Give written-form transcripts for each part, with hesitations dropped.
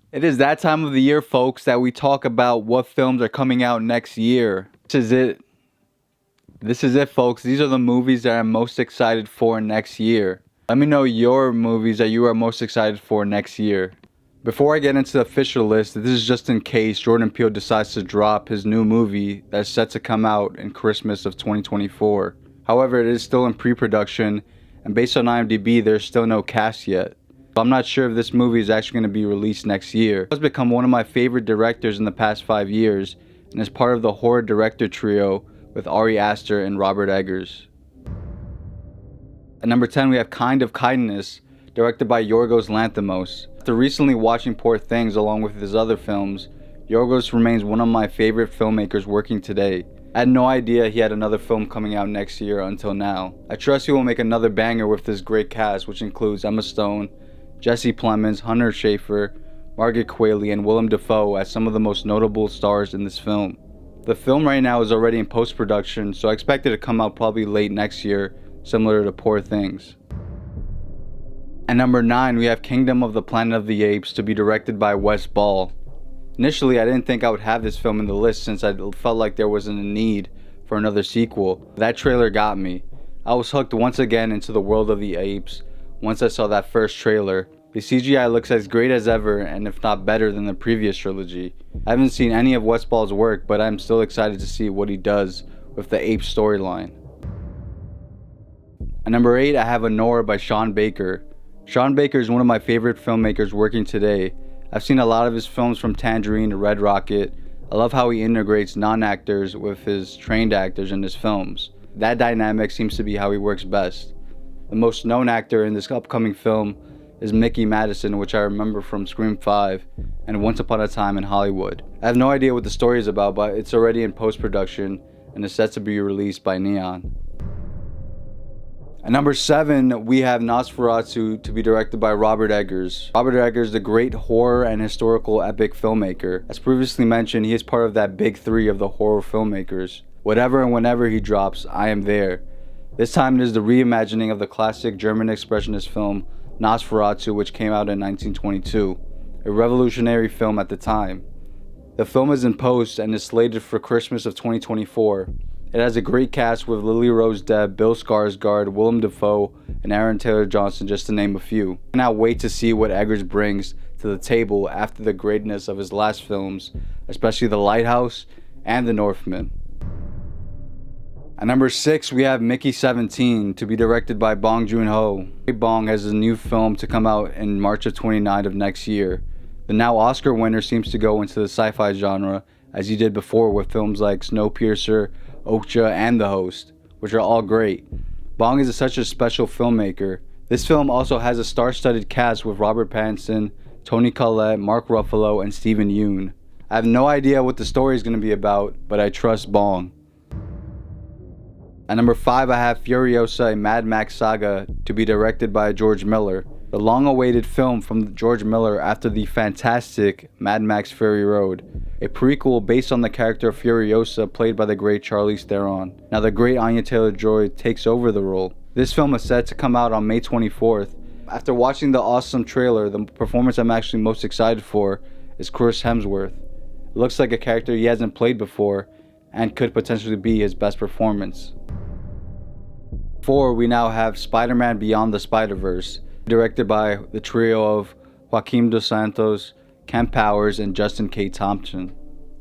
It is that time of the year, folks, that we talk about what films are coming out next year. This is it. This is it, folks. These are the movies that I'm most excited for next year. Let me know your movies that you are most excited for next year. Before I get into the official list, this is just in case Jordan Peele decides to drop his new movie that's set to come out in Christmas of 2024. However, it is still in pre-production, and based on IMDb, there's still no cast yet. So I'm not sure if this movie is actually going to be released next year. He has become one of my favorite directors in the past 5 years, and is part of the horror director trio with Ari Aster and Robert Eggers. At number 10, we have Kind of Kindness, directed by Yorgos Lanthimos. After recently watching Poor Things along with his other films, Yorgos remains one of my favorite filmmakers working today. I had no idea he had another film coming out next year until now. I trust he will make another banger with this great cast, which includes Emma Stone, Jesse Plemons, Hunter Schafer, Margaret Qualley, and Willem Dafoe as some of the most notable stars in this film. The film right now is already in post-production, so I expect it to come out probably late next year, similar to Poor Things. At number 9, we have Kingdom of the Planet of the Apes, to be directed by Wes Ball. Initially, I didn't think I would have this film in the list since I felt like there wasn't a need for another sequel. That trailer got me. I was hooked once again into the world of the apes once I saw that first trailer. The CGI looks as great as ever, and if not better than the previous trilogy. I haven't seen any of Wes Ball's work, but I'm still excited to see what he does with the ape storyline. At number 8, I have Anora by Sean Baker. Sean Baker is one of my favorite filmmakers working today. I've seen a lot of his films from Tangerine to Red Rocket. I love how he integrates non-actors with his trained actors in his films. That dynamic seems to be how he works best. The most known actor in this upcoming film is Mickey Madison, which I remember from Scream 5 and Once Upon a Time in Hollywood. I have no idea what the story is about, but it's already in post-production and is set to be released by Neon. At number 7, we have Nosferatu, to be directed by Robert Eggers. Robert Eggers, the great horror and historical epic filmmaker. As previously mentioned, he is part of that big three of the horror filmmakers. Whatever and whenever he drops, I am there. This time it is the reimagining of the classic German expressionist film Nosferatu, which came out in 1922, a revolutionary film at the time. The film is in post and is slated for Christmas of 2024. It has a great cast with Lily Rose Depp, Bill Skarsgård, Willem Dafoe, and Aaron Taylor Johnson, just to name a few. I cannot wait to see what Eggers brings to the table after the greatness of his last films, especially The Lighthouse and The Northman. At number 6, we have Mickey 17, to be directed by Bong Joon-ho. Bong has a new film to come out in March of 29 of next year. The now Oscar winner seems to go into the sci-fi genre, as he did before with films like Snowpiercer, Okja, and The Host, which are all great. Bong is such a special filmmaker. This film also has a star-studded cast with Robert Pattinson, Toni Collette, Mark Ruffalo, and Steven Yeun. I have no idea what the story is going to be about, but I trust Bong. At number 5, I have Furiosa, a Mad Max saga, to be directed by George Miller. The long-awaited film from George Miller after the fantastic Mad Max Fury Road, a prequel based on the character of Furiosa played by the great Charlize Theron. Now the great Anya Taylor-Joy takes over the role. This film is set to come out on May 24th. After watching the awesome trailer, the performance I'm actually most excited for is Chris Hemsworth. It looks like a character he hasn't played before and could potentially be his best performance. 4, we now have Spider-Man Beyond the Spider-Verse, directed by the trio of Joaquin Dos Santos, Kemp Powers, and Justin K. Thompson.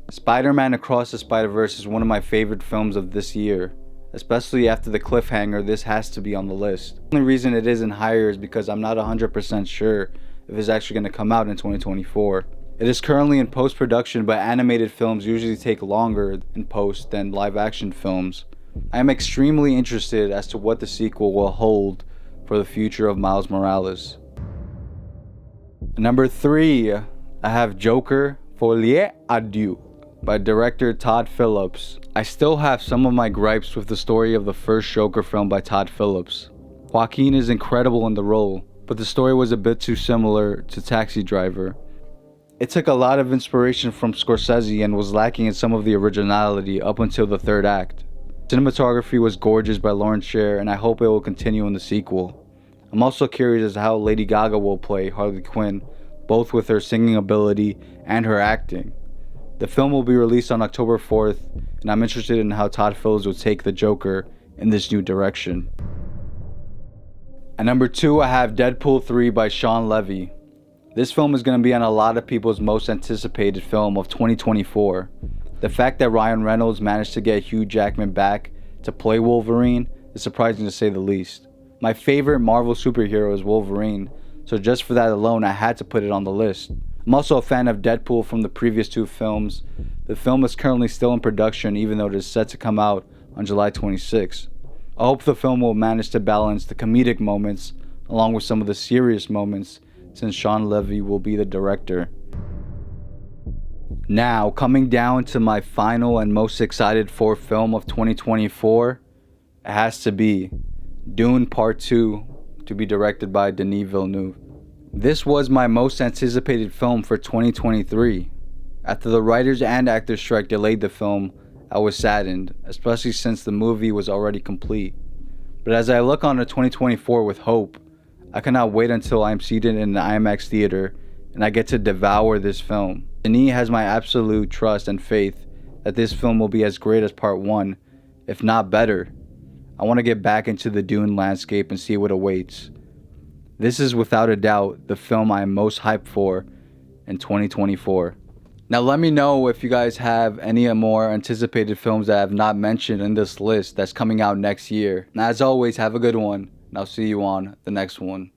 Spider-Man Across the Spider-Verse is one of my favorite films of this year. Especially after the cliffhanger, this has to be on the list. The only reason it isn't higher is because I'm not 100% sure if it's actually going to come out in 2024. It is currently in post-production, but animated films usually take longer in post than live-action films. I am extremely interested as to what the sequel will hold for the future of Miles Morales. Number 3, I have Joker, Folie à Deux, by director Todd Phillips. I still have some of my gripes with the story of the first Joker film by Todd Phillips. Joaquin is incredible in the role, but the story was a bit too similar to Taxi Driver. It took a lot of inspiration from Scorsese and was lacking in some of the originality up until the third act. Cinematography was gorgeous by Lawrence Sher, and I hope it will continue in the sequel. I'm also curious as to how Lady Gaga will play Harley Quinn, both with her singing ability and her acting. The film will be released on October 4th, and I'm interested in how Todd Phillips will take the Joker in this new direction. At number 2, I have Deadpool 3 by Sean Levy. This film is going to be on a lot of people's most anticipated film of 2024. The fact that Ryan Reynolds managed to get Hugh Jackman back to play Wolverine is surprising to say the least. My favorite Marvel superhero is Wolverine, so just for that alone I had to put it on the list. I'm also a fan of Deadpool from the previous 2 films. The film is currently still in production even though it is set to come out on July 26. I hope the film will manage to balance the comedic moments along with some of the serious moments, since Sean Levy will be the director. Now, coming down to my final and most excited for film of 2024, it has to be Dune Part 2, to be directed by Denis Villeneuve. This was my most anticipated film for 2023. After the writers and actors strike delayed the film, I was saddened, especially since the movie was already complete. But as I look on to 2024 with hope, I cannot wait until I am seated in an IMAX theater and I get to devour this film. Denis has my absolute trust and faith that this film will be as great as Part 1, if not better. I want to get back into the Dune landscape and see what awaits. This is without a doubt the film I am most hyped for in 2024. Now let me know if you guys have any more anticipated films that I have not mentioned in this list that's coming out next year. And as always, have a good one, and I'll see you on the next one.